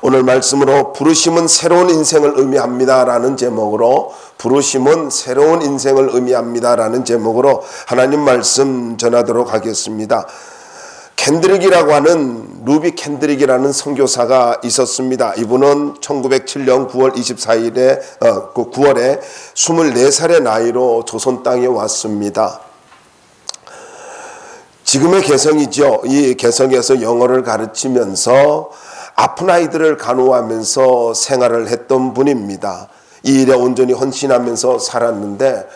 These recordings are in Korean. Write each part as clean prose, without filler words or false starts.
오늘 말씀으로 부르심은 새로운 인생을 의미합니다라는 제목으로 부르심은 새로운 인생을 의미합니다라는 제목으로 하나님 말씀 전하도록 하겠습니다. 캔드릭이라고 하는 루비 캔드릭이라는 선교사가 있었습니다. 이분은 1907년 9월 24일에 9월에 24살의 나이로 조선 땅에 왔습니다. 지금의 개성이죠. 이 개성에서 영어를 가르치면서 아픈 아이들을 간호하면서 생활을 했던 분입니다. 이 일에 온전히 헌신하면서 살았는데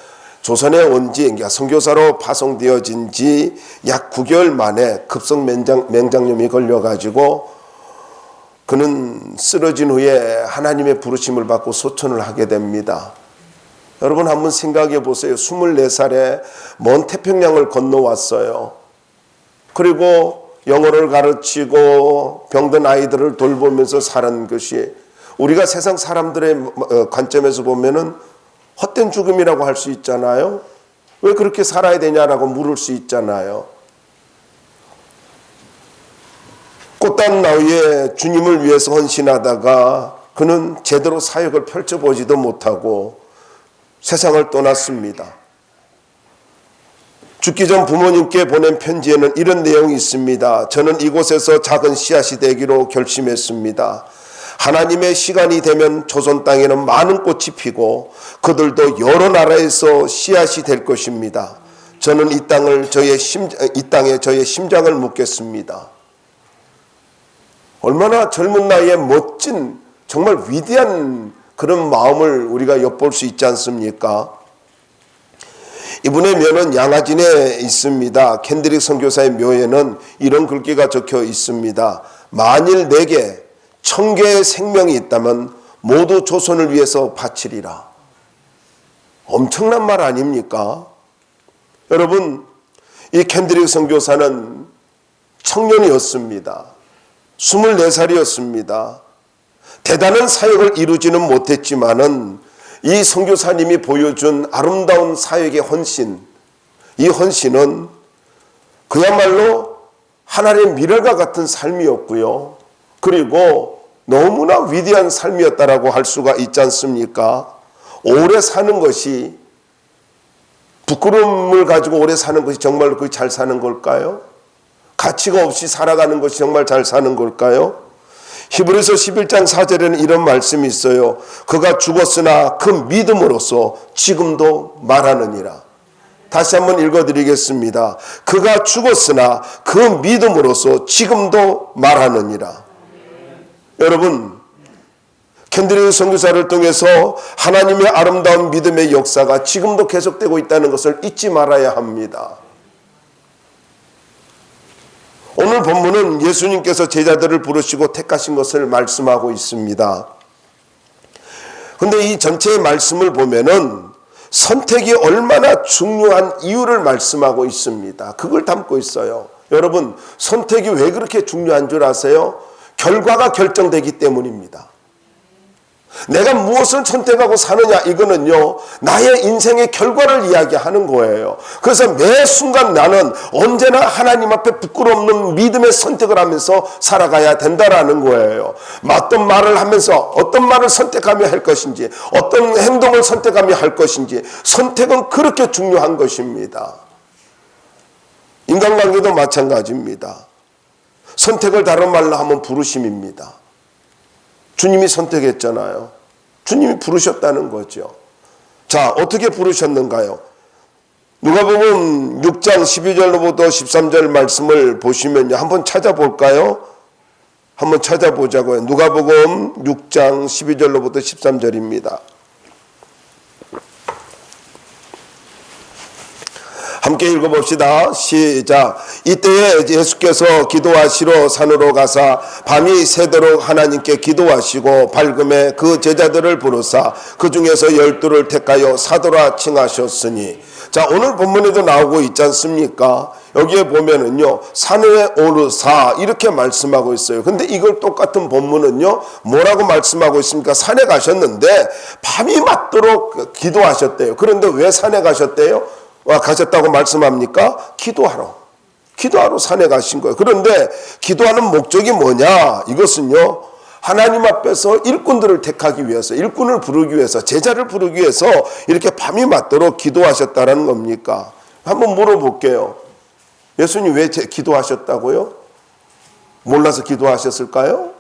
조선에 온 지, 선교사로 파송되어진 지 약 9개월 만에 급성 맹장염이 걸려가지고 그는 쓰러진 후에 하나님의 부르심을 받고 소천을 하게 됩니다. 여러분 한번 생각해 보세요. 24살에 먼 태평양을 건너왔어요. 그리고 영어를 가르치고 병든 아이들을 돌보면서 사는 것이 우리가 세상 사람들의 관점에서 보면은 헛된 죽음이라고 할 수 있잖아요. 왜 그렇게 살아야 되냐라고 물을 수 있잖아요. 꽃단 나위에 주님을 위해서 헌신하다가 그는 제대로 사역을 펼쳐보지도 못하고 세상을 떠났습니다. 죽기 전 부모님께 보낸 편지에는 이런 내용이 있습니다. 저는 이곳에서 작은 씨앗이 되기로 결심했습니다. 하나님의 시간이 되면 조선 땅에는 많은 꽃이 피고 그들도 여러 나라에서 씨앗이 될 것입니다. 저는 이 땅에 저의 심장을 묻겠습니다. 얼마나 젊은 나이에 멋진 정말 위대한 그런 마음을 우리가 엿볼 수 있지 않습니까? 이분의 묘는 양화진에 있습니다. 캔드릭 선교사의 묘에는 이런 글귀가 적혀 있습니다. 만일 내게 1000개의 생명이 있다면 모두 조선을 위해서 바치리라. 엄청난 말 아닙니까? 여러분, 이 캔드릭 선교사는 청년이었습니다. 24살이었습니다. 대단한 사역을 이루지는 못했지만은 이 선교사님이 보여준 아름다운 사역의 헌신, 이 헌신은 그야말로 하나님의 미랄과 같은 삶이었고요. 그리고 너무나 위대한 삶이었다라고 할 수가 있지 않습니까? 오래 사는 것이, 부끄러움을 가지고 오래 사는 것이 정말 그 잘 사는 걸까요? 가치가 없이 살아가는 것이 정말 잘 사는 걸까요? 히브리서 11장 4절에는 이런 말씀이 있어요. 그가 죽었으나 그 믿음으로써 지금도 말하느니라. 다시 한번 읽어드리겠습니다. 그가 죽었으나 그 믿음으로써 지금도 말하느니라. 여러분, 캔드릭 선교사를 통해서 하나님의 아름다운 믿음의 역사가 지금도 계속되고 있다는 것을 잊지 말아야 합니다. 오늘 본문은 예수님께서 제자들을 부르시고 택하신 것을 말씀하고 있습니다. 그런데 이 전체의 말씀을 보면은 선택이 얼마나 중요한 이유를 말씀하고 있습니다. 그걸 담고 있어요. 여러분, 선택이 왜 그렇게 중요한 줄 아세요? 결과가 결정되기 때문입니다. 내가 무엇을 선택하고 사느냐, 이거는요, 나의 인생의 결과를 이야기하는 거예요. 그래서 매 순간 나는 언제나 하나님 앞에 부끄러움없는 믿음의 선택을 하면서 살아가야 된다라는 거예요. 어떤 말을 하면서 어떤 말을 선택하며 할 것인지, 어떤 행동을 선택하며 할 것인지, 선택은 그렇게 중요한 것입니다. 인간관계도 마찬가지입니다. 선택을 다른 말로 하면 부르심입니다. 주님이 선택했잖아요. 주님이 부르셨다는 거죠. 자, 어떻게 부르셨는가요? 누가복음 6장 12절로부터 13절 말씀을 보시면요. 한번 찾아볼까요? 한번 찾아보자고요. 누가복음 6장 12절로부터 13절입니다. 함께 읽어봅시다. 시작. 이때에 예수께서 기도하시러 산으로 가사 밤이 새도록 하나님께 기도하시고 밝음에 그 제자들을 부르사 그 중에서 12를 택하여 사도라 칭하셨으니. 자, 오늘 본문에도 나오고 있지 않습니까? 여기에 보면은요, 산에 오르사 이렇게 말씀하고 있어요. 근데 이걸 똑같은 본문은요, 뭐라고 말씀하고 있습니까? 산에 가셨는데 밤이 맞도록 기도하셨대요. 그런데 왜 산에 가셨대요? 가셨다고 말씀합니까? 기도하러 산에 가신 거예요. 그런데 기도하는 목적이 뭐냐? 이것은요, 하나님 앞에서 일꾼들을 택하기 위해서, 일꾼을 부르기 위해서, 제자를 부르기 위해서 이렇게 밤이 맞도록 기도하셨다라는 겁니까? 한번 물어볼게요. 예수님 왜 기도하셨다고요? 몰라서 기도하셨을까요?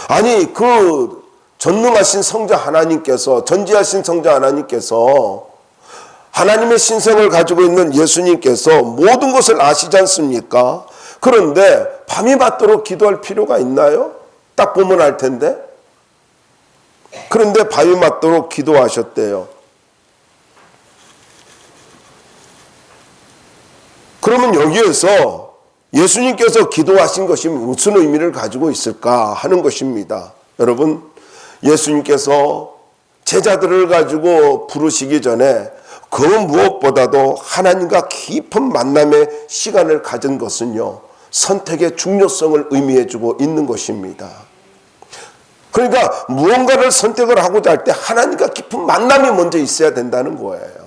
아니, 그 전능하신 성자 하나님께서, 전지하신 성자 하나님께서, 하나님의 신성을 가지고 있는 예수님께서 모든 것을 아시지 않습니까? 그런데 밤이 맞도록 기도할 필요가 있나요? 딱 보면 알 텐데. 그런데 밤이 맞도록 기도하셨대요. 그러면 여기에서 예수님께서 기도하신 것이 무슨 의미를 가지고 있을까 하는 것입니다. 여러분, 예수님께서 제자들을 가지고 부르시기 전에 그 무엇보다도 하나님과 깊은 만남의 시간을 가진 것은요, 선택의 중요성을 의미해주고 있는 것입니다. 그러니까 무언가를 선택을 하고자 할 때 하나님과 깊은 만남이 먼저 있어야 된다는 거예요.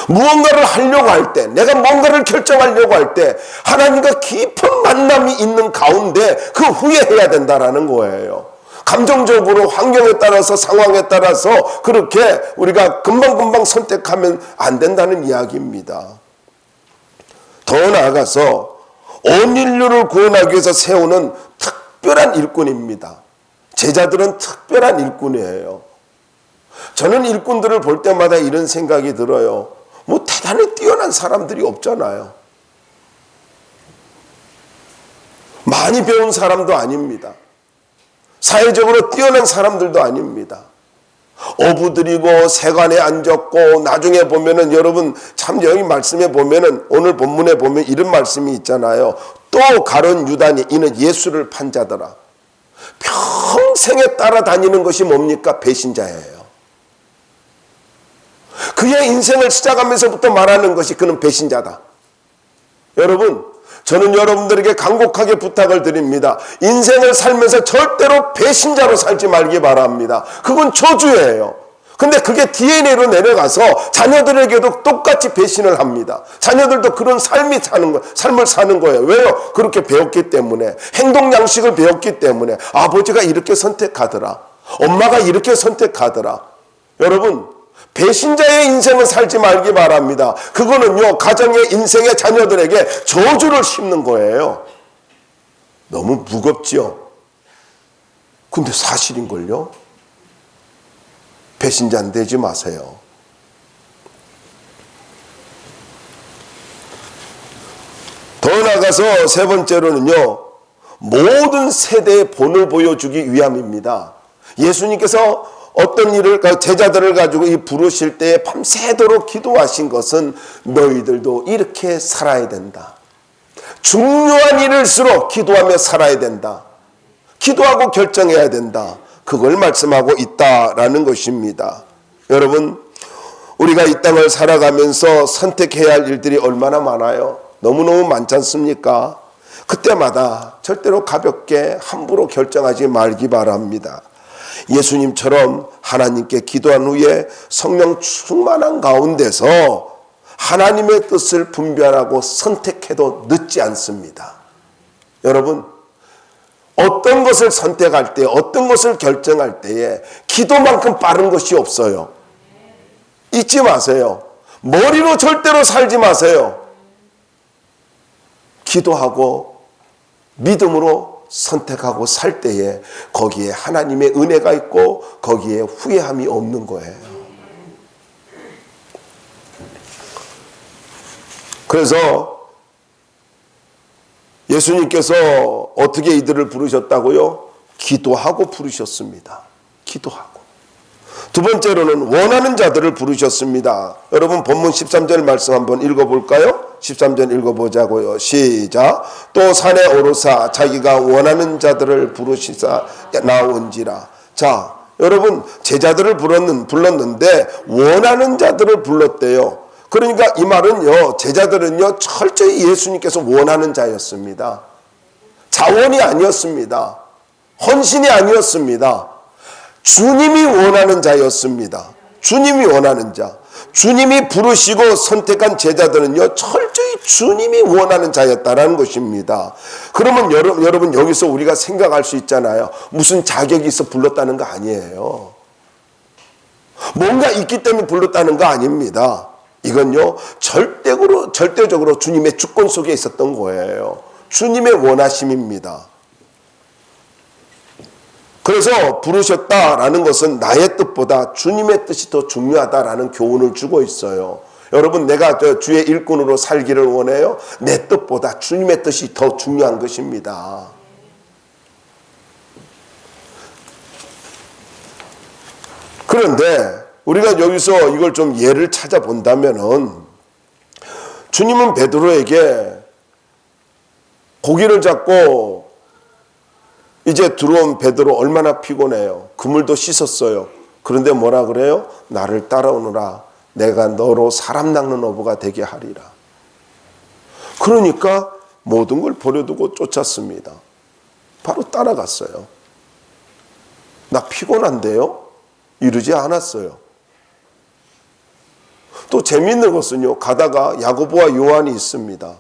무언가를 하려고 할 때, 내가 뭔가를 결정하려고 할 때 하나님과 깊은 만남이 있는 가운데 그 후에 해야 된다는 거예요. 감정적으로 환경에 따라서, 상황에 따라서 그렇게 우리가 금방금방 선택하면 안 된다는 이야기입니다. 더 나아가서 온 인류를 구원하기 위해서 세우는 특별한 일꾼입니다. 제자들은 특별한 일꾼이에요. 저는 일꾼들을 볼 때마다 이런 생각이 들어요. 뭐 대단히 뛰어난 사람들이 없잖아요. 많이 배운 사람도 아닙니다. 사회적으로 뛰어난 사람들도 아닙니다. 어부들이고 세관에 앉았고, 나중에 보면은 여러분 참 여기 말씀에 보면은, 오늘 본문에 보면 이런 말씀이 있잖아요. 또 가룟 유다니 이는 예수를 판 자더라. 평생에 따라다니는 것이 뭡니까? 배신자예요. 그의 인생을 시작하면서부터 말하는 것이 그는 배신자다. 여러분, 저는 여러분들에게 간곡하게 부탁을 드립니다. 인생을 살면서 절대로 배신자로 살지 말기 바랍니다. 그건 저주예요. 근데 그게 DNA로 내려가서 자녀들에게도 똑같이 배신을 합니다. 자녀들도 그런 삶을 사는 거예요. 왜요? 그렇게 배웠기 때문에. 행동 양식을 배웠기 때문에. 아버지가 이렇게 선택하더라. 엄마가 이렇게 선택하더라. 여러분, 배신자의 인생을 살지 말기 바랍니다. 그거는요, 가정의 인생의 자녀들에게 저주를 심는 거예요. 너무 무겁지요? 근데 사실인걸요? 배신자 되지 마세요. 더 나아가서 세 번째로는요, 모든 세대의 본을 보여주기 위함입니다. 예수님께서 어떤 일을, 제자들을 가지고 부르실 때 밤새도록 기도하신 것은 너희들도 이렇게 살아야 된다. 중요한 일일수록 기도하며 살아야 된다. 기도하고 결정해야 된다. 그걸 말씀하고 있다라는 것입니다. 여러분, 우리가 이 땅을 살아가면서 선택해야 할 일들이 얼마나 많아요. 너무너무 많지 않습니까? 그때마다 절대로 가볍게 함부로 결정하지 말기 바랍니다. 예수님처럼 하나님께 기도한 후에 성령 충만한 가운데서 하나님의 뜻을 분별하고 선택해도 늦지 않습니다. 여러분, 어떤 것을 선택할 때, 어떤 것을 결정할 때에 기도만큼 빠른 것이 없어요. 잊지 마세요. 머리로 절대로 살지 마세요. 기도하고 믿음으로 선택하고 살 때에 거기에 하나님의 은혜가 있고 거기에 후회함이 없는 거예요. 그래서 예수님께서 어떻게 이들을 부르셨다고요? 기도하고 부르셨습니다. 기도하고. 두 번째로는 원하는 자들을 부르셨습니다. 여러분 본문 13절 말씀 한번 읽어볼까요? 13절 읽어보자고요. 시작. 또 산에 오르사 자기가 원하는 자들을 부르시사 나온지라. 자, 여러분 제자들을 불렀는데 원하는 자들을 불렀대요. 그러니까 이 말은요, 제자들은요 철저히 예수님께서 원하는 자였습니다. 자원이 아니었습니다. 헌신이 아니었습니다. 주님이 원하는 자였습니다. 주님이 원하는 자. 주님이 부르시고 선택한 제자들은요 철저히 주님이 원하는 자였다라는 것입니다. 그러면 여러분 여기서 우리가 생각할 수 있잖아요. 무슨 자격이 있어 불렀다는 거 아니에요. 뭔가 있기 때문에 불렀다는 거 아닙니다. 이건요, 절대적으로 주님의 주권 속에 있었던 거예요. 주님의 원하심입니다. 그래서 부르셨다라는 것은 나의 뜻보다 주님의 뜻이 더 중요하다라는 교훈을 주고 있어요. 여러분, 내가 주의 일꾼으로 살기를 원해요. 내 뜻보다 주님의 뜻이 더 중요한 것입니다. 그런데 우리가 여기서 이걸 좀 예를 찾아본다면은, 주님은 베드로에게 고기를 잡고 이제 들어온 베드로 얼마나 피곤해요. 그물도 씻었어요. 그런데 뭐라 그래요? 나를 따라오너라. 내가 너로 사람 낚는 어부가 되게 하리라. 그러니까 모든 걸 버려두고 쫓았습니다. 바로 따라갔어요. 나 피곤한데요? 이러지 않았어요. 또 재미있는 것은요, 가다가 야고보와 요한이 있습니다.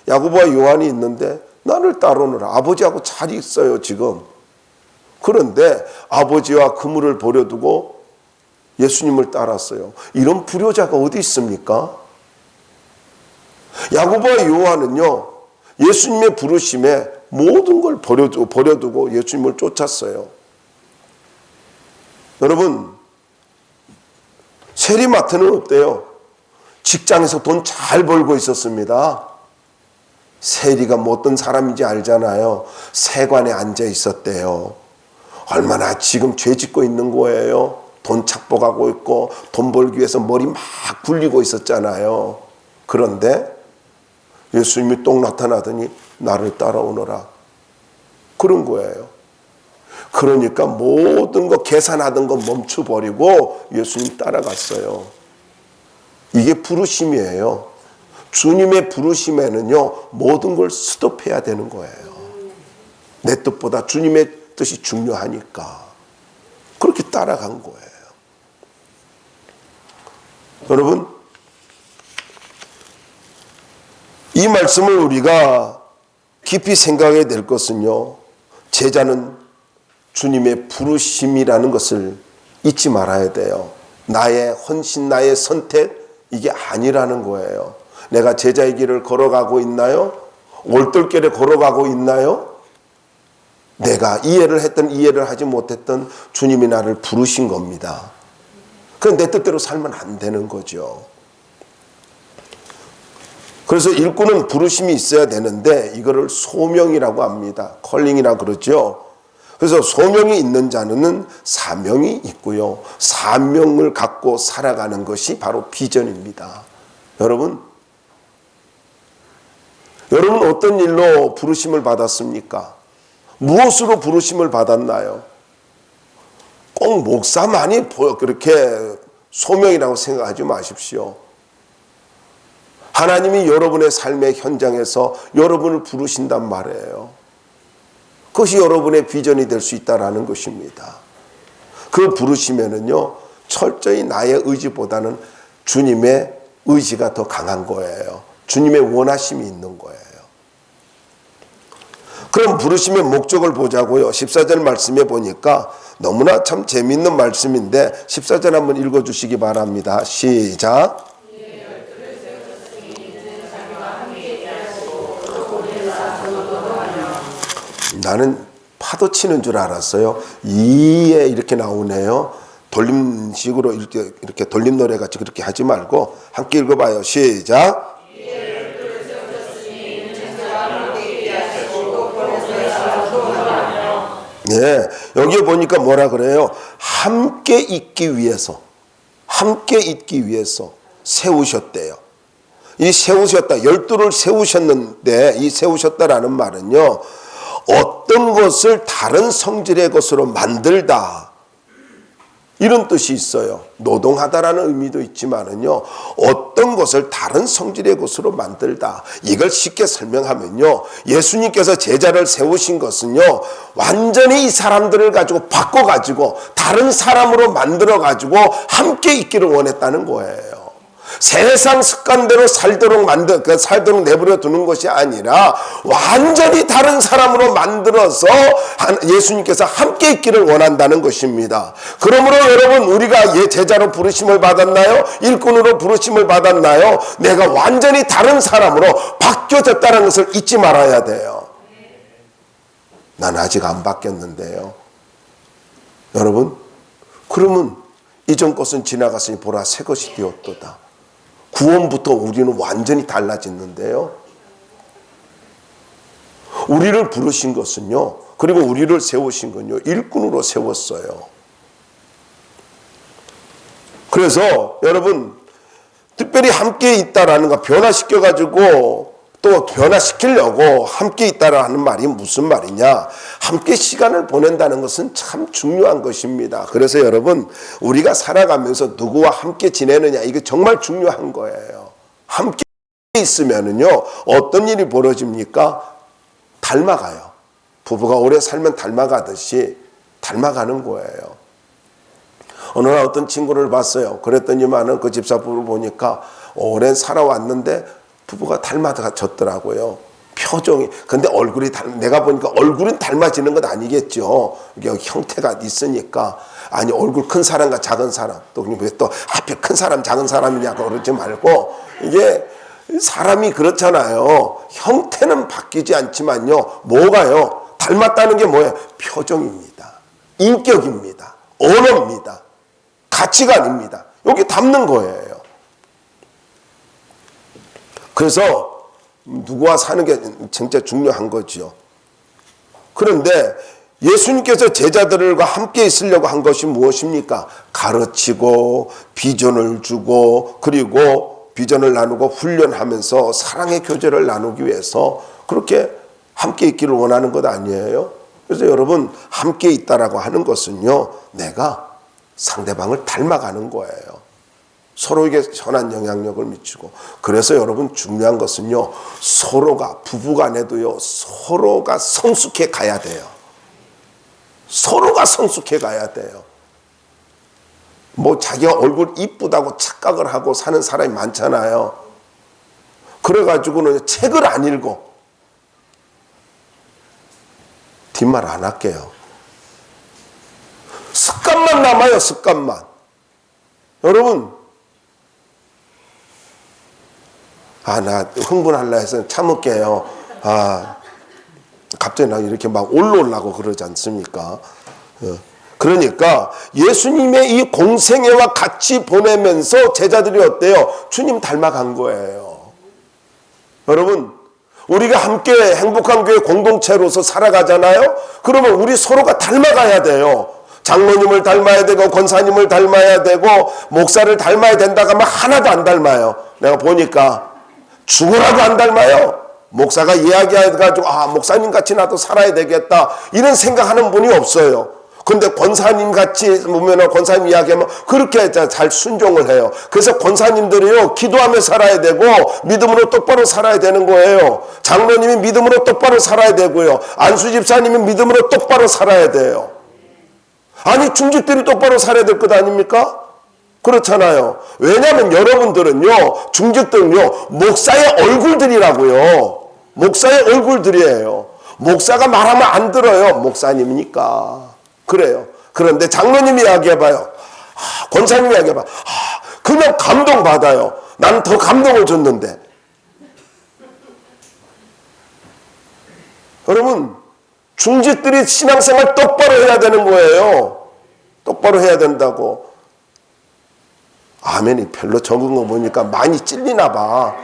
야고보와 요한이 있는데 나를 따라오너라. 아버지하고 잘 있어요 지금. 그런데 아버지와 그물을 버려두고 예수님을 따랐어요. 이런 불효자가 어디 있습니까? 야고보와 요한은요, 예수님의 부르심에 모든 걸 버려두고 예수님을 쫓았어요. 여러분, 세리마트는 어때요? 직장에서 돈 잘 벌고 있었습니다. 세리가 뭐 어떤 사람인지 알잖아요. 세관에 앉아 있었대요. 얼마나 지금 죄 짓고 있는 거예요. 돈 착복하고 있고 돈 벌기 위해서 머리 막 굴리고 있었잖아요. 그런데 예수님이 똥 나타나더니 나를 따라오너라. 그런 거예요. 그러니까 모든 거 계산하던 거 멈춰버리고 예수님 따라갔어요. 이게 부르심이에요. 주님의 부르심에는요, 모든 걸 스톱해야 되는 거예요. 내 뜻보다 주님의 뜻이 중요하니까 그렇게 따라간 거예요. 여러분, 이 말씀을 우리가 깊이 생각해야 될 것은요, 제자는 주님의 부르심이라는 것을 잊지 말아야 돼요. 나의 헌신, 나의 선택, 이게 아니라는 거예요. 내가 제자의 길을 걸어가고 있나요? 올돌결에 걸어가고 있나요? 내가 이해를 했든 이해를 하지 못했든 주님이 나를 부르신 겁니다. 그건 내 뜻대로 살면 안 되는 거죠. 그래서 일꾼은 부르심이 있어야 되는데 이거를 소명이라고 합니다. 컬링이라고 그러죠. 그래서 소명이 있는 자는 사명이 있고요. 사명을 갖고 살아가는 것이 바로 비전입니다. 여러분 어떤 일로 부르심을 받았습니까? 무엇으로 부르심을 받았나요? 꼭 목사만이 그렇게 소명이라고 생각하지 마십시오. 하나님이 여러분의 삶의 현장에서 여러분을 부르신단 말이에요. 그것이 여러분의 비전이 될 수 있다는 것입니다. 그 부르시면은요, 철저히 나의 의지보다는 주님의 의지가 더 강한 거예요. 주님의 원하심이 있는 거예요. 그럼 부르심의 목적을 보자고요. 14절 말씀에 보니까 너무나 참 재미있는 말씀인데 14절 한번 읽어주시기 바랍니다. 시작. 나는 파도 치는 줄 알았어요. 이에 이렇게 나오네요. 돌림식으로 이렇게 돌림 노래 같이 그렇게 하지 말고 함께 읽어봐요. 시작. 네, 여기에 보니까 뭐라 그래요? 함께 있기 위해서 세우셨대요. 이 세우셨다, 12를 세우셨는데 이 세우셨다라는 말은요, 어떤 것을 다른 성질의 것으로 만들다, 이런 뜻이 있어요. 노동하다라는 의미도 있지만은요, 어떤 것을 다른 성질의 것으로 만들다. 이걸 쉽게 설명하면요, 예수님께서 제자를 세우신 것은요, 완전히 이 사람들을 가지고 바꿔가지고 다른 사람으로 만들어가지고 함께 있기를 원했다는 거예요. 세상 습관대로 살도록 내버려 두는 것이 아니라 완전히 다른 사람으로 만들어서 예수님께서 함께 있기를 원한다는 것입니다. 그러므로 여러분, 우리가 제자로 부르심을 받았나요? 일꾼으로 부르심을 받았나요? 내가 완전히 다른 사람으로 바뀌어졌다는 것을 잊지 말아야 돼요. 난 아직 안 바뀌었는데요. 여러분, 그러면 이전 것은 지나갔으니 보라 새 것이 되었도다. 구원부터 우리는 완전히 달라졌는데요. 우리를 부르신 것은요, 그리고 우리를 세우신 건요, 일꾼으로 세웠어요. 그래서 여러분, 특별히 함께 있다라는 거 변화시켜가지고 또 변화시키려고 함께 있다라는 말이 무슨 말이냐? 함께 시간을 보낸다는 것은 참 중요한 것입니다. 그래서 여러분, 우리가 살아가면서 누구와 함께 지내느냐, 이게 정말 중요한 거예요. 함께 있으면은요, 어떤 일이 벌어집니까? 닮아가요. 부부가 오래 살면 닮아가듯이 닮아가는 거예요. 어느 날 어떤 친구를 봤어요. 그랬더니만은 그 집사부를 보니까 오랜 살아왔는데 부부가 닮아졌더라고요. 표정이. 근데 얼굴이 내가 보니까 얼굴은 닮아지는 건 아니겠죠. 이게 형태가 있으니까. 아니, 얼굴 큰 사람과 작은 사람. 또 왜 또 하필 큰 사람, 작은 사람이냐고 그러지 말고, 이게 사람이 그렇잖아요. 형태는 바뀌지 않지만요. 뭐가요? 닮았다는 게 뭐예요? 표정입니다. 인격입니다. 언어입니다. 가치관입니다. 여기 닮는 거예요. 그래서 누구와 사는 게 진짜 중요한 거죠. 그런데 예수님께서 제자들과 함께 있으려고 한 것이 무엇입니까? 가르치고 비전을 주고 그리고 비전을 나누고 훈련하면서 사랑의 교제를 나누기 위해서 그렇게 함께 있기를 원하는 것 아니에요? 그래서 여러분, 함께 있다라고 하는 것은요, 내가 상대방을 닮아가는 거예요. 서로에게 선한 영향력을 미치고. 그래서 여러분, 중요한 것은요, 서로가, 부부간에도요, 서로가 성숙해 가야 돼요. 서로가 성숙해 가야 돼요. 뭐 자기가 얼굴 이쁘다고 착각을 하고 사는 사람이 많잖아요. 그래가지고는 책을 안 읽어. 뒷말 안 할게요. 습관만 남아요, 습관만. 여러분, 나 흥분하려 해서 참을게요. 갑자기 나 이렇게 막 올라오려고 그러지 않습니까? 그러니까 예수님의 이 공생애와 같이 보내면서 제자들이 어때요? 주님 닮아간 거예요. 여러분, 우리가 함께 행복한 교회 공동체로서 살아가잖아요? 그러면 우리 서로가 닮아가야 돼요. 장로님을 닮아야 되고 권사님을 닮아야 되고 목사를 닮아야 된다고 하면 하나도 안 닮아요. 내가 보니까 죽으라고 안 닮아요. 목사가 이야기해가지고 목사님 같이 나도 살아야 되겠다 이런 생각하는 분이 없어요. 근데 권사님 같이 보면 권사님 이야기하면 그렇게 잘 순종을 해요. 그래서 권사님들이요, 기도하며 살아야 되고 믿음으로 똑바로 살아야 되는 거예요. 장로님이 믿음으로 똑바로 살아야 되고요, 안수 집사님이 믿음으로 똑바로 살아야 돼요. 아니, 중직들이 똑바로 살아야 될 것 아닙니까? 그렇잖아요. 왜냐하면 여러분들은요, 중직들은요, 목사의 얼굴들이라고요. 목사의 얼굴들이에요. 목사가 말하면 안 들어요. 목사님이니까. 그래요. 그런데 장로님이 이야기해봐요. 권사님이 이야기해봐. 그냥 감동받아요. 난 더 감동을 줬는데. 여러분, 중직들이 신앙생활 똑바로 해야 되는 거예요. 똑바로 해야 된다고. 아멘이 별로 적은 거 보니까 많이 찔리나 봐.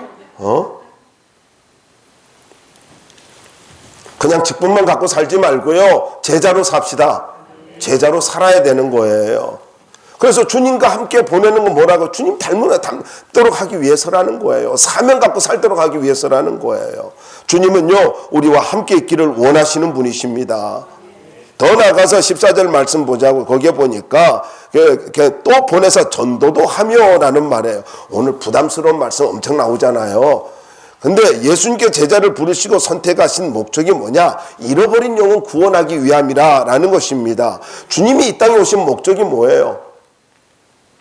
그냥 직분만 갖고 살지 말고요, 제자로 삽시다. 제자로 살아야 되는 거예요. 그래서 주님과 함께 보내는 건 뭐라고? 주님 닮도록 하기 위해서라는 거예요. 사명 갖고 살도록 하기 위해서라는 거예요. 주님은요, 우리와 함께 있기를 원하시는 분이십니다. 더 나아가서 14절 말씀 보자고. 거기에 보니까 또 보내서 전도도 하며라는 말이에요. 오늘 부담스러운 말씀 엄청 나오잖아요. 근데 예수님께 제자를 부르시고 선택하신 목적이 뭐냐? 잃어버린 영혼 구원하기 위함이라는 것입니다. 주님이 이 땅에 오신 목적이 뭐예요?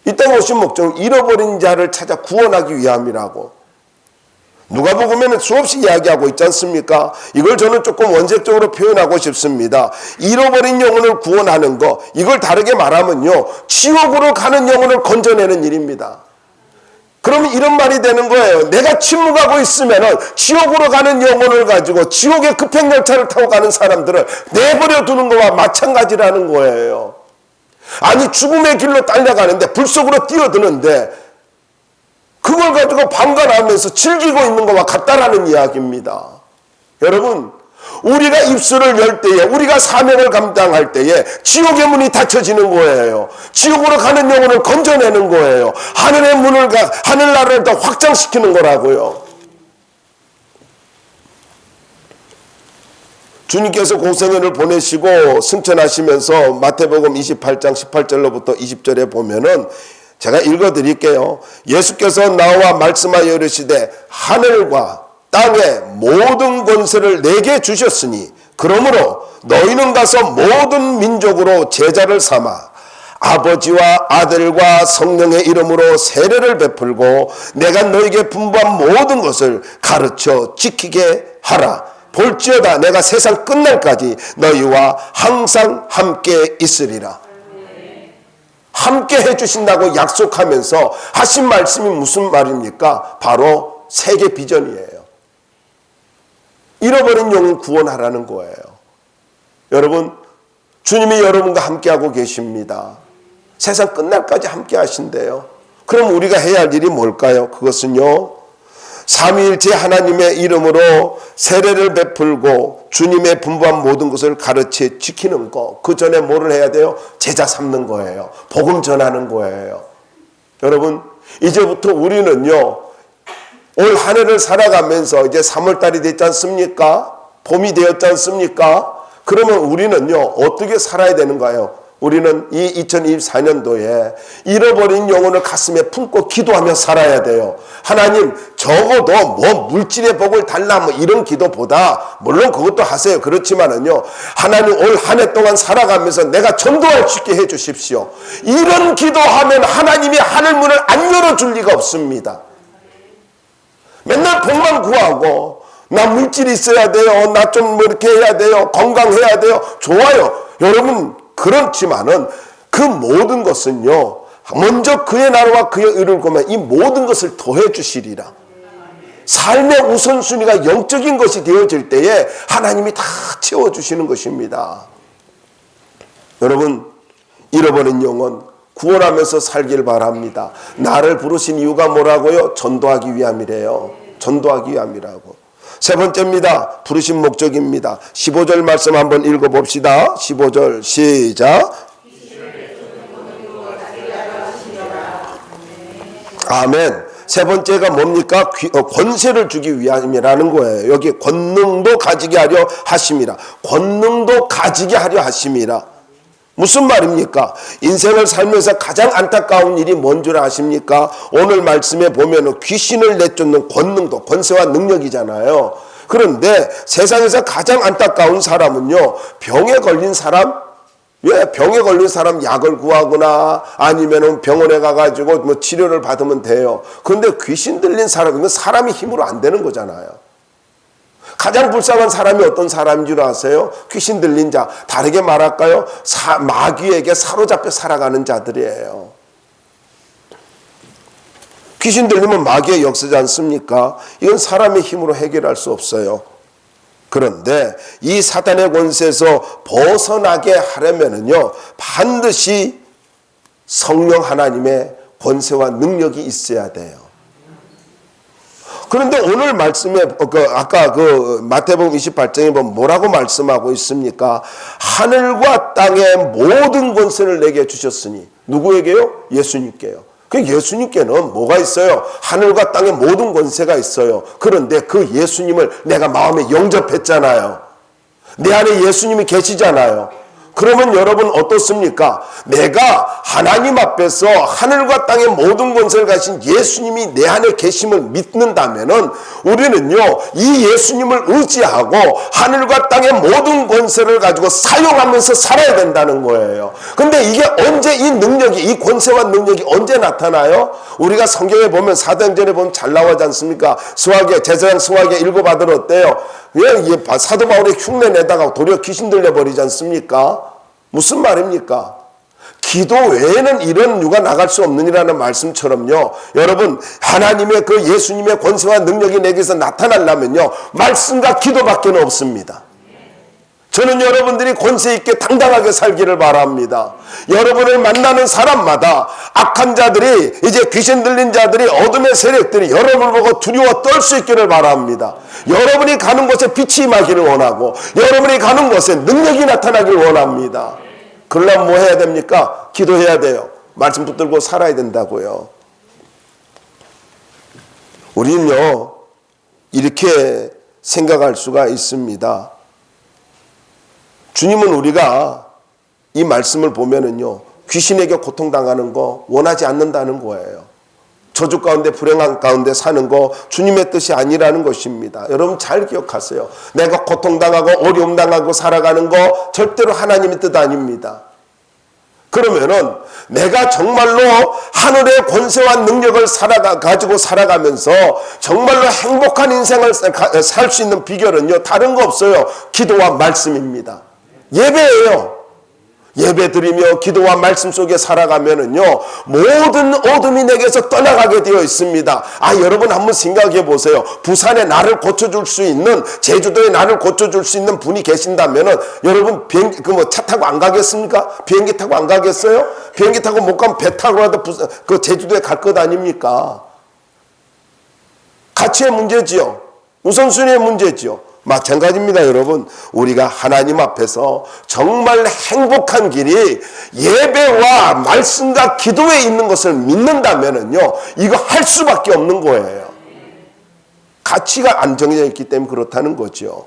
이 땅에 오신 목적은 잃어버린 자를 찾아 구원하기 위함이라고. 누가복음에는 수없이 이야기하고 있지 않습니까? 이걸 저는 조금 원색적으로 표현하고 싶습니다. 잃어버린 영혼을 구원하는 거, 이걸 다르게 말하면요, 지옥으로 가는 영혼을 건져내는 일입니다. 그러면 이런 말이 되는 거예요. 내가 침묵하고 있으면 지옥으로 가는 영혼을 가지고 지옥의 급행열차를 타고 가는 사람들을 내버려 두는 것과 마찬가지라는 거예요. 아니, 죽음의 길로 딸려가는데, 불 속으로 뛰어드는데 그걸 가지고 방관하면서 즐기고 있는 것과 같다라는 이야기입니다. 여러분, 우리가 입술을 열 때에, 우리가 사명을 감당할 때에 지옥의 문이 닫혀지는 거예요. 지옥으로 가는 영혼을 건져내는 거예요. 하늘의 문을 하늘나라를 더 확장시키는 거라고요. 주님께서 고생애를 보내시고 승천하시면서 마태복음 28장 18절로부터 20절에 보면은, 제가 읽어드릴게요. 예수께서 나와 말씀하여 이르시되 하늘과 땅의 모든 권세를 내게 주셨으니 그러므로 너희는 가서 모든 민족으로 제자를 삼아 아버지와 아들과 성령의 이름으로 세례를 베풀고 내가 너희에게 분부한 모든 것을 가르쳐 지키게 하라. 볼지어다 내가 세상 끝날까지 너희와 항상 함께 있으리라. 함께 해주신다고 약속하면서 하신 말씀이 무슨 말입니까? 바로 세계 비전이에요. 잃어버린 영혼 구원하라는 거예요. 여러분, 주님이 여러분과 함께하고 계십니다. 세상 끝날까지 함께 하신대요. 그럼 우리가 해야 할 일이 뭘까요? 그것은요, 삼위일체 하나님의 이름으로 세례를 베풀고 주님의 분부한 모든 것을 가르쳐 지키는 거. 그 전에 뭐를 해야 돼요? 제자 삼는 거예요. 복음 전하는 거예요. 여러분, 이제부터 우리는요, 올 한 해를 살아가면서 이제 3월달이 됐지 않습니까? 봄이 되었지 않습니까? 그러면 우리는요, 어떻게 살아야 되는가요? 우리는 이 2024년도에 잃어버린 영혼을 가슴에 품고 기도하며 살아야 돼요. 하나님, 적어도 뭐 물질의 복을 달라 뭐 이런 기도보다, 물론 그것도 하세요. 그렇지만은요, 하나님 올 한 해 동안 살아가면서 내가 전도할 수 있게 해 주십시오. 이런 기도하면 하나님이 하늘문을 안 열어줄 리가 없습니다. 맨날 복만 구하고, 나 물질이 있어야 돼요. 나 좀 뭐 이렇게 해야 돼요. 건강해야 돼요. 좋아요. 여러분, 그렇지만은 그 모든 것은요, 먼저 그의 나라와 그의 의를 구하면 이 모든 것을 더해 주시리라. 삶의 우선순위가 영적인 것이 되어질 때에 하나님이 다 채워주시는 것입니다. 여러분, 잃어버린 영혼 구원하면서 살길 바랍니다. 나를 부르신 이유가 뭐라고요? 전도하기 위함이래요. 전도하기 위함이라고. 세 번째입니다. 부르신 목적입니다. 15절 말씀 한번 읽어봅시다. 15절 시작. 아멘. 세 번째가 뭡니까? 권세를 주기 위함이라는 거예요. 여기 권능도 가지게 하려 하심이라. 권능도 가지게 하려 하심이라. 무슨 말입니까? 인생을 살면서 가장 안타까운 일이 뭔 줄 아십니까? 오늘 말씀에 보면 귀신을 내쫓는 권능도, 권세와 능력이잖아요. 그런데 세상에서 가장 안타까운 사람은요, 병에 걸린 사람? 왜? 병에 걸린 사람 약을 구하거나 아니면 병원에 가가지고 뭐 치료를 받으면 돼요. 그런데 귀신 들린 사람은 사람이 힘으로 안 되는 거잖아요. 가장 불쌍한 사람이 어떤 사람인 줄 아세요? 귀신 들린 자. 다르게 말할까요? 마귀에게 사로잡혀 살아가는 자들이에요. 귀신 들리면 마귀의 역사지 않습니까? 이건 사람의 힘으로 해결할 수 없어요. 그런데 이 사단의 권세에서 벗어나게 하려면은요, 반드시 성령 하나님의 권세와 능력이 있어야 돼요. 그런데 오늘 말씀에 아까 마태복음 28장에 보면 뭐라고 말씀하고 있습니까? 하늘과 땅의 모든 권세를 내게 주셨으니. 누구에게요? 예수님께요. 그 예수님께는 뭐가 있어요? 하늘과 땅의 모든 권세가 있어요. 그런데 그 예수님을 내가 마음에 영접했잖아요. 내 안에 예수님이 계시잖아요. 그러면 여러분 어떻습니까? 내가 하나님 앞에서 하늘과 땅의 모든 권세를 가진 예수님이 내 안에 계심을 믿는다면은 우리는요, 이 예수님을 의지하고 하늘과 땅의 모든 권세를 가지고 사용하면서 살아야 된다는 거예요. 근데 이게 언제 이 능력이, 이 권세와 능력이 언제 나타나요? 우리가 성경에 보면 사도행전에 보면 잘 나오지 않습니까? 스가랴, 제사장 스가랴 읽어봐도 어때요? 왜 사도 바울이 흉내 내다가 도리어 귀신 들려버리지 않습니까? 무슨 말입니까? 기도 외에는 이런 유가 나갈 수 없느니라는 말씀처럼요. 여러분, 하나님의 그 예수님의 권세와 능력이 내게서 나타나려면요, 말씀과 기도밖에 없습니다. 저는 여러분들이 권세 있게 당당하게 살기를 바랍니다. 여러분을 만나는 사람마다 악한 자들이, 이제 귀신 들린 자들이, 어둠의 세력들이 여러분을 보고 두려워 떨 수 있기를 바랍니다. 여러분이 가는 곳에 빛이 임하기를 원하고 여러분이 가는 곳에 능력이 나타나기를 원합니다. 그러려면 뭐 해야 됩니까? 기도해야 돼요. 말씀 붙들고 살아야 된다고요. 우리는요, 이렇게 생각할 수가 있습니다. 주님은 우리가 이 말씀을 보면은요, 귀신에게 고통당하는 거 원하지 않는다는 거예요. 저주 가운데 불행한 가운데 사는 거 주님의 뜻이 아니라는 것입니다. 여러분 잘 기억하세요. 내가 고통당하고 어려움 당하고 살아가는 거 절대로 하나님의 뜻 아닙니다. 그러면은 내가 정말로 하늘의 권세와 능력을 가지고 살아가면서 정말로 행복한 인생을 살 수 있는 비결은요, 다른 거 없어요. 기도와 말씀입니다. 예배예요. 예배 드리며 기도와 말씀 속에 살아가면은요, 모든 어둠이 내게서 떠나가게 되어 있습니다. 여러분 한번 생각해 보세요. 부산에 나를 고쳐줄 수 있는, 제주도에 나를 고쳐줄 수 있는 분이 계신다면은 여러분 차 타고 안 가겠습니까? 비행기 타고 안 가겠어요? 비행기 타고 못 가면 배 타고라도 제주도에 갈 것 아닙니까? 가치의 문제지요. 우선순위의 문제지요. 마찬가지입니다, 여러분. 우리가 하나님 앞에서 정말 행복한 길이 예배와 말씀과 기도에 있는 것을 믿는다면은요, 이거 할 수밖에 없는 거예요. 가치가 안 정해져 있기 때문에 그렇다는 거죠.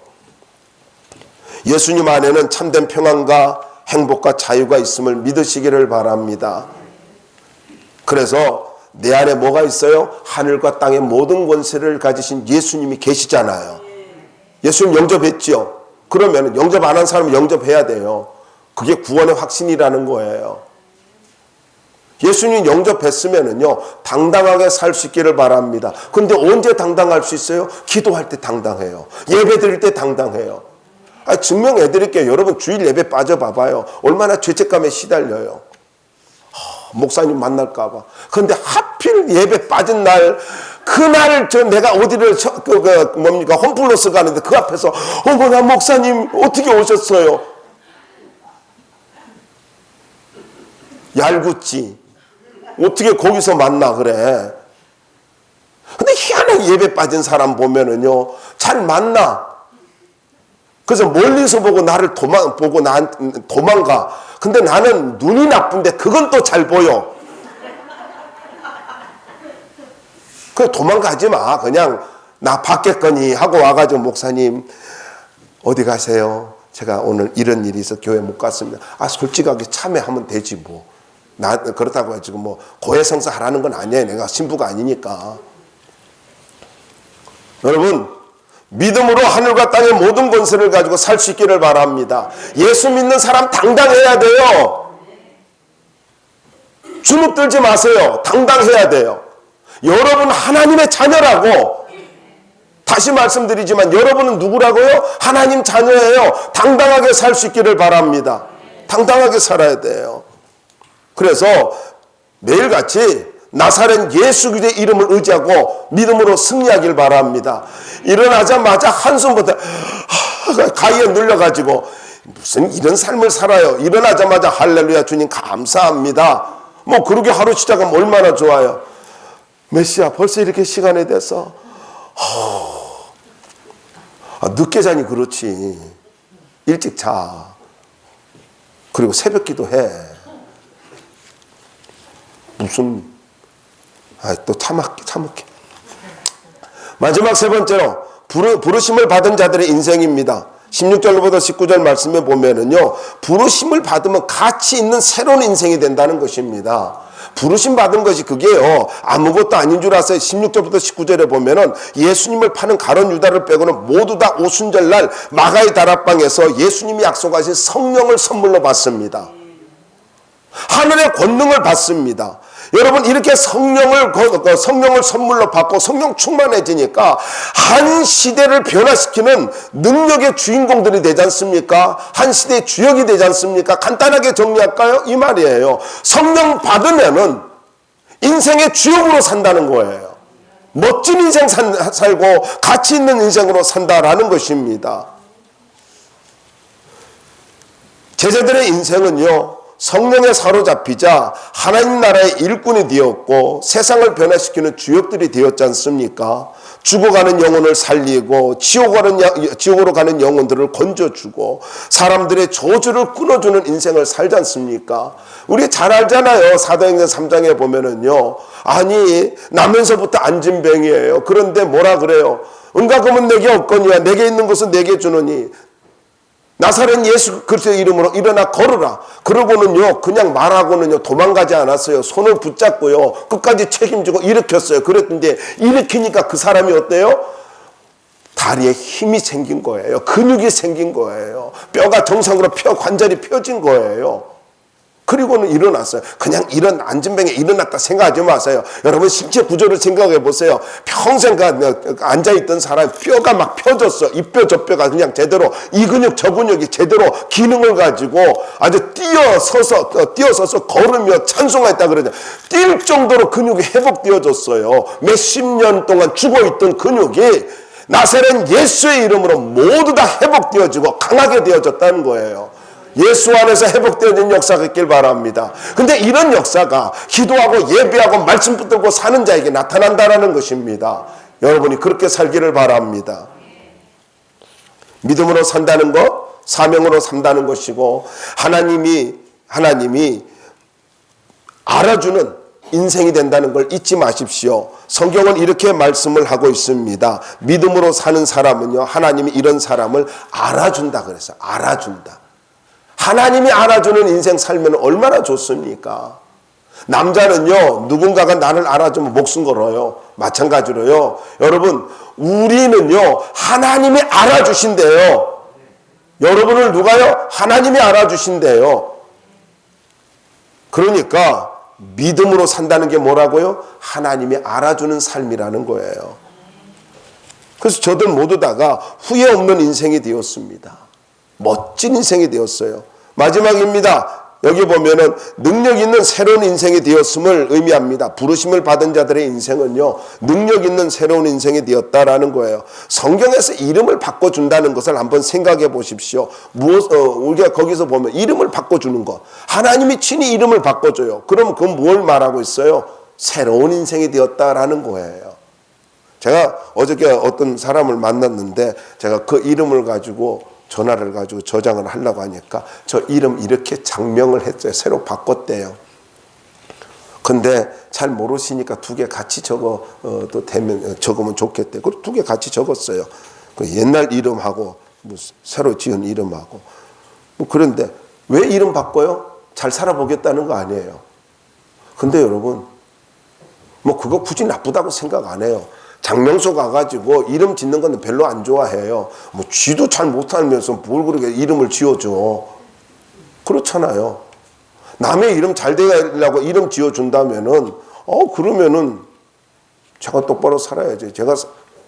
예수님 안에는 참된 평안과 행복과 자유가 있음을 믿으시기를 바랍니다. 그래서 내 안에 뭐가 있어요? 하늘과 땅의 모든 권세를 가지신 예수님이 계시잖아요. 예수님 영접했지요. 그러면 영접 안 한 사람은 영접해야 돼요. 그게 구원의 확신이라는 거예요. 예수님 영접했으면은요, 당당하게 살 수 있기를 바랍니다. 근데 언제 당당할 수 있어요? 기도할 때 당당해요. 예배 드릴 때 당당해요. 증명해 드릴게요. 여러분 주일 예배 빠져봐봐요. 얼마나 죄책감에 시달려요. 목사님 만날까봐. 근데 하필 예배 빠진 날, 그날 내가 어디를 홈플러스 가는데 그 앞에서 어머나 목사님 어떻게 오셨어요? 얄궂지. 어떻게 거기서 만나 그래. 근데 희한하게 예배 빠진 사람 보면은요, 잘 만나. 그래서 멀리서 보고 나를 도망가. 근데 나는 눈이 나쁜데 그건 또 잘 보여. 그 도망가지 마. 그냥 나 받겠거니 하고 와가지고 목사님 어디 가세요? 제가 오늘 이런 일이 있어 교회 못 갔습니다. 솔직하게 참여하면 되지 뭐. 나 그렇다고 지금 뭐 고해성사 하라는 건 아니에요. 내가 신부가 아니니까. 여러분 믿음으로 하늘과 땅의 모든 권세를 가지고 살 수 있기를 바랍니다. 예수 믿는 사람 당당해야 돼요. 주눅 들지 마세요. 당당해야 돼요. 여러분 하나님의 자녀라고. 다시 말씀드리지만 여러분은 누구라고요? 하나님 자녀예요. 당당하게 살 수 있기를 바랍니다. 당당하게 살아야 돼요. 그래서 매일같이 나사렛 예수 그리스도의 이름을 의지하고 믿음으로 승리하길 바랍니다. 일어나자마자 한숨부터 가위에 눌려가지고 무슨 이런 삶을 살아요. 일어나자마자 할렐루야 주님 감사합니다. 뭐 그러게 하루 시작하면 얼마나 좋아요. 메시아 벌써 이렇게 시간이 돼서 늦게 자니 그렇지. 일찍 자. 그리고 새벽 기도해. 무슨 또 참을게. 마지막 세 번째로 부르심을 받은 자들의 인생입니다. 16절부터 19절 말씀에 보면은요, 부르심을 받으면 가치 있는 새로운 인생이 된다는 것입니다. 부르심 받은 것이 그게요, 아무것도 아닌 줄 아세요? 16절부터 19절에 보면은 예수님을 파는 가룟 유다를 빼고는 모두 다 오순절날 마가의 다락방에서 예수님이 약속하신 성령을 선물로 받습니다. 하늘의 권능을 받습니다. 여러분, 이렇게 성령을 선물로 받고 성령 충만해지니까 한 시대를 변화시키는 능력의 주인공들이 되지 않습니까? 한 시대의 주역이 되지 않습니까? 간단하게 정리할까요? 이 말이에요. 성령 받으면은 인생의 주역으로 산다는 거예요. 멋진 인생 살고 가치 있는 인생으로 산다라는 것입니다. 제자들의 인생은요, 성령에 사로잡히자 하나님 나라의 일꾼이 되었고 세상을 변화시키는 주역들이 되었지 않습니까? 죽어가는 영혼을 살리고 지옥으로 가는 영혼들을 건져주고 사람들의 저주를 끊어주는 인생을 살지 않습니까? 우리 잘 알잖아요. 사도행전 3장에 보면은요, 아니 나면서부터 안진병이에요. 그런데 뭐라 그래요? 은과 금은 내게 없거니와 내게 있는 것은 내게 주노니 나사렛 예수 그리스도의 이름으로 일어나 걸으라. 그러고는요, 그냥 말하고는요 도망가지 않았어요. 손을 붙잡고요 끝까지 책임지고 일으켰어요. 그랬는데 일으키니까 그 사람이 어때요? 다리에 힘이 생긴 거예요. 근육이 생긴 거예요. 뼈가 정상으로 관절이 펴진 거예요. 그리고는 일어났어요. 그냥 안진병에 일어났다 생각하지 마세요. 여러분, 신체 구조를 생각해 보세요. 평생 앉아있던 사람 뼈가 막 펴졌어. 이 뼈 저 뼈가 그냥 제대로 이 근육 저 근육이 제대로 기능을 가지고 아주 뛰어서서 걸으며 찬송했다 그러죠. 뛸 정도로 근육이 회복되어졌어요. 몇십 년 동안 죽어있던 근육이 나사렛 예수의 이름으로 모두 다 회복되어지고 강하게 되어졌다는 거예요. 예수 안에서 회복되어진 역사가 있길 바랍니다. 근데 이런 역사가 기도하고 예배하고 말씀 붙들고 사는 자에게 나타난다는 것입니다. 여러분이 그렇게 살기를 바랍니다. 믿음으로 산다는 것, 사명으로 산다는 것이고 하나님이 알아주는 인생이 된다는 걸 잊지 마십시오. 성경은 이렇게 말씀을 하고 있습니다. 믿음으로 사는 사람은요, 하나님이 이런 사람을 알아준다 그랬어요. 알아준다. 하나님이 알아주는 인생 살면 얼마나 좋습니까? 남자는요, 누군가가 나를 알아주면 목숨 걸어요. 마찬가지로요, 여러분, 우리는요 하나님이 알아주신대요. 여러분을 누가요? 하나님이 알아주신대요. 그러니까 믿음으로 산다는 게 뭐라고요? 하나님이 알아주는 삶이라는 거예요. 그래서 저들 모두 다가 후회 없는 인생이 되었습니다. 멋진 인생이 되었어요. 마지막입니다. 여기 보면은 능력 있는 새로운 인생이 되었음을 의미합니다. 부르심을 받은 자들의 인생은요, 능력 있는 새로운 인생이 되었다라는 거예요. 성경에서 이름을 바꿔준다는 것을 한번 생각해 보십시오. 우리가 거기서 보면 이름을 바꿔주는 것, 하나님이 친히 이름을 바꿔줘요. 그럼 그건 뭘 말하고 있어요? 새로운 인생이 되었다라는 거예요. 제가 어저께 어떤 사람을 만났는데 제가 그 이름을 가지고 전화를 가지고 저장을 하려고 하니까 저 이름 이렇게 장명을 했어요. 새로 바꿨대요. 근데 잘 모르시니까 두 개 같이 적으면 좋겠대. 그리고 두 개 같이 적었어요. 그 옛날 이름하고 새로 지은 이름하고. 그런데 왜 이름 바꿔요? 잘 살아보겠다는 거 아니에요. 근데 여러분, 그거 굳이 나쁘다고 생각 안 해요. 장명소 가가지고 이름 짓는 건 별로 안 좋아해요. 쥐도 잘 못하면서 뭘 그렇게 이름을 지어줘. 그렇잖아요. 남의 이름 잘 되려고 이름 지어준다면은, 그러면은 제가 똑바로 살아야지. 제가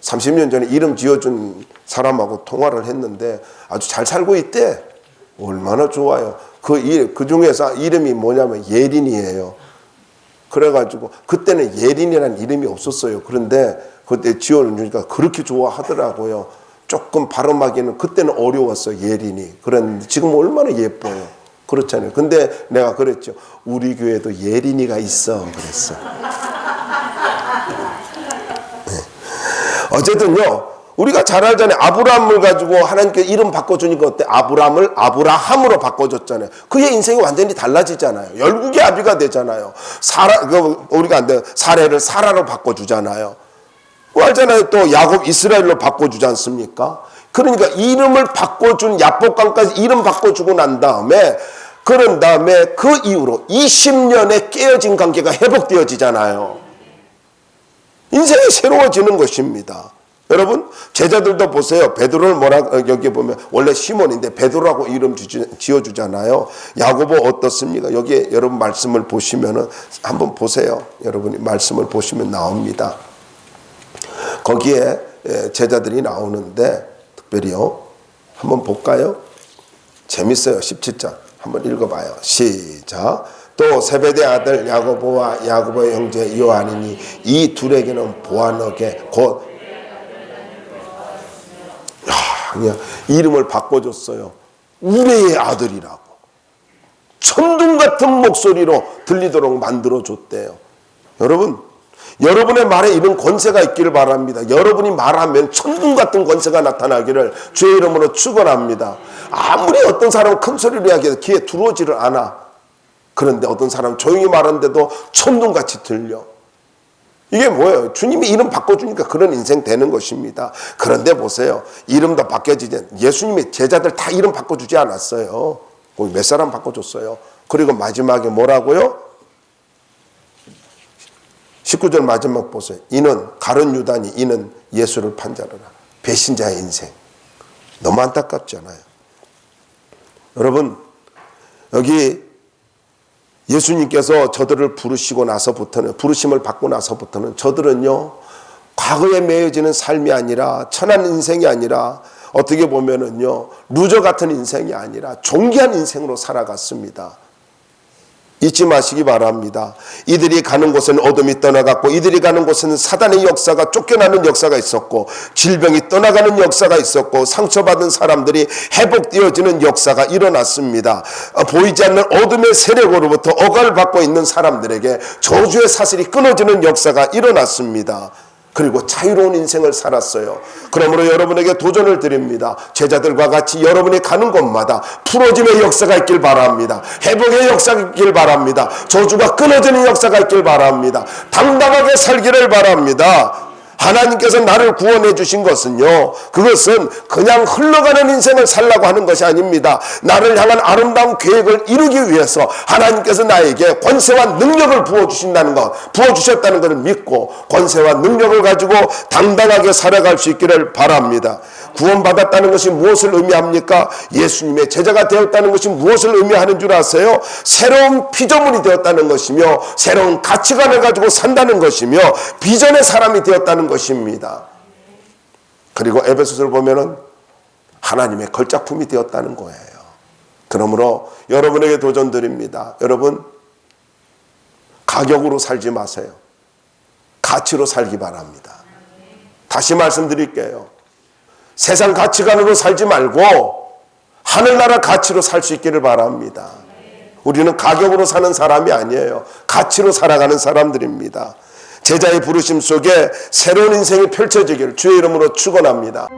30년 전에 이름 지어준 사람하고 통화를 했는데 아주 잘 살고 있대. 얼마나 좋아요. 그 중에서 이름이 뭐냐면 예린이에요. 그래가지고 그때는 예린이라는 이름이 없었어요. 그런데 그때 지어주니까 그렇게 좋아하더라고요. 조금 발음하기는 그때는 어려웠어요. 예린이. 그런데 지금 얼마나 예뻐요. 그렇잖아요. 근데 내가 그랬죠. 우리 교회도 예린이가 있어. 그랬어. 네. 어쨌든요, 우리가 잘 알잖아요. 아브라함을 가지고 하나님께 이름 바꿔주니까 어때? 아브라함을 아브라함으로 바꿔줬잖아요. 그의 인생이 완전히 달라지잖아요. 열국의 아비가 되잖아요. 우리가 안 돼. 사례를 사라로 바꿔주잖아요. 알잖아요. 또 야곱 이스라엘로 바꿔주지 않습니까? 그러니까 이름을 바꿔준 야복강까지 이름 바꿔주고 난 다음에 그런 다음에 그 이후로 20년의 깨어진 관계가 회복되어지잖아요. 인생이 새로워지는 것입니다. 여러분 제자들도 보세요. 베드로를 여기 보면 원래 시몬인데 베드로라고 이름 지어주잖아요. 야고보 어떻습니까? 여기에 여러분 말씀을 보시면은 한번 보세요. 여러분이 말씀을 보시면 나옵니다. 거기에 제자들이 나오는데 특별히요. 한번 볼까요? 재밌어요. 17장 한번 읽어봐요. 시작. 또 세베대 아들 야고보와 야고보의 형제 요한이니 이 둘에게는 보아너게 곧 그냥 이름을 바꿔줬어요. 우레의 아들이라고. 천둥 같은 목소리로 들리도록 만들어줬대요. 여러분, 여러분의 말에 이런 권세가 있기를 바랍니다. 여러분이 말하면 천둥 같은 권세가 나타나기를 주의 이름으로 축원합니다. 아무리 어떤 사람은 큰 소리로 이야기해도 귀에 들어오지를 않아. 그런데 어떤 사람은 조용히 말하는데도 천둥같이 들려. 이게 뭐예요? 주님이 이름 바꿔주니까 그런 인생 되는 것입니다. 그런데 보세요. 이름도 바뀌어지지. 예수님이 제자들 다 이름 바꿔주지 않았어요. 몇 사람 바꿔줬어요. 그리고 마지막에 뭐라고요? 19절 마지막 보세요. 이는 가룟 유다니 이는 예수를 판자르라. 배신자의 인생. 너무 안타깝잖아요. 여러분 여기 예수님께서 저들을 부르시고 나서부터는 부르심을 받고 나서부터는 저들은요 과거에 매여지는 삶이 아니라 천한 인생이 아니라 어떻게 보면은요 루저 같은 인생이 아니라 존귀한 인생으로 살아갔습니다. 잊지 마시기 바랍니다. 이들이 가는 곳은 어둠이 떠나갔고 이들이 가는 곳은 사단의 역사가 쫓겨나는 역사가 있었고 질병이 떠나가는 역사가 있었고 상처받은 사람들이 회복되어지는 역사가 일어났습니다. 보이지 않는 어둠의 세력으로부터 억압을 받고 있는 사람들에게 저주의 사슬이 끊어지는 역사가 일어났습니다. 그리고 자유로운 인생을 살았어요. 그러므로 여러분에게 도전을 드립니다. 제자들과 같이 여러분이 가는 곳마다 풀어짐의 역사가 있길 바랍니다. 회복의 역사가 있길 바랍니다. 저주가 끊어지는 역사가 있길 바랍니다. 당당하게 살기를 바랍니다. 하나님께서 나를 구원해 주신 것은요 그것은 그냥 흘러가는 인생을 살라고 하는 것이 아닙니다. 나를 향한 아름다운 계획을 이루기 위해서 하나님께서 나에게 권세와 능력을 부어주신다는 것, 부어주셨다는 것을 믿고 권세와 능력을 가지고 당당하게 살아갈 수 있기를 바랍니다. 구원받았다는 것이 무엇을 의미합니까? 예수님의 제자가 되었다는 것이 무엇을 의미하는 줄 아세요? 새로운 피조물이 되었다는 것이며 새로운 가치관을 가지고 산다는 것이며 비전의 사람이 되었다는 것입니다. 그리고 에베소서를 보면은 하나님의 걸작품이 되었다는 거예요. 그러므로 여러분에게 도전드립니다. 여러분 가격으로 살지 마세요. 가치로 살기 바랍니다. 다시 말씀드릴게요. 세상 가치관으로 살지 말고 하늘나라 가치로 살 수 있기를 바랍니다. 우리는 가격으로 사는 사람이 아니에요. 가치로 살아가는 사람들입니다. 제자의 부르심 속에 새로운 인생이 펼쳐지기를 주의 이름으로 축원합니다.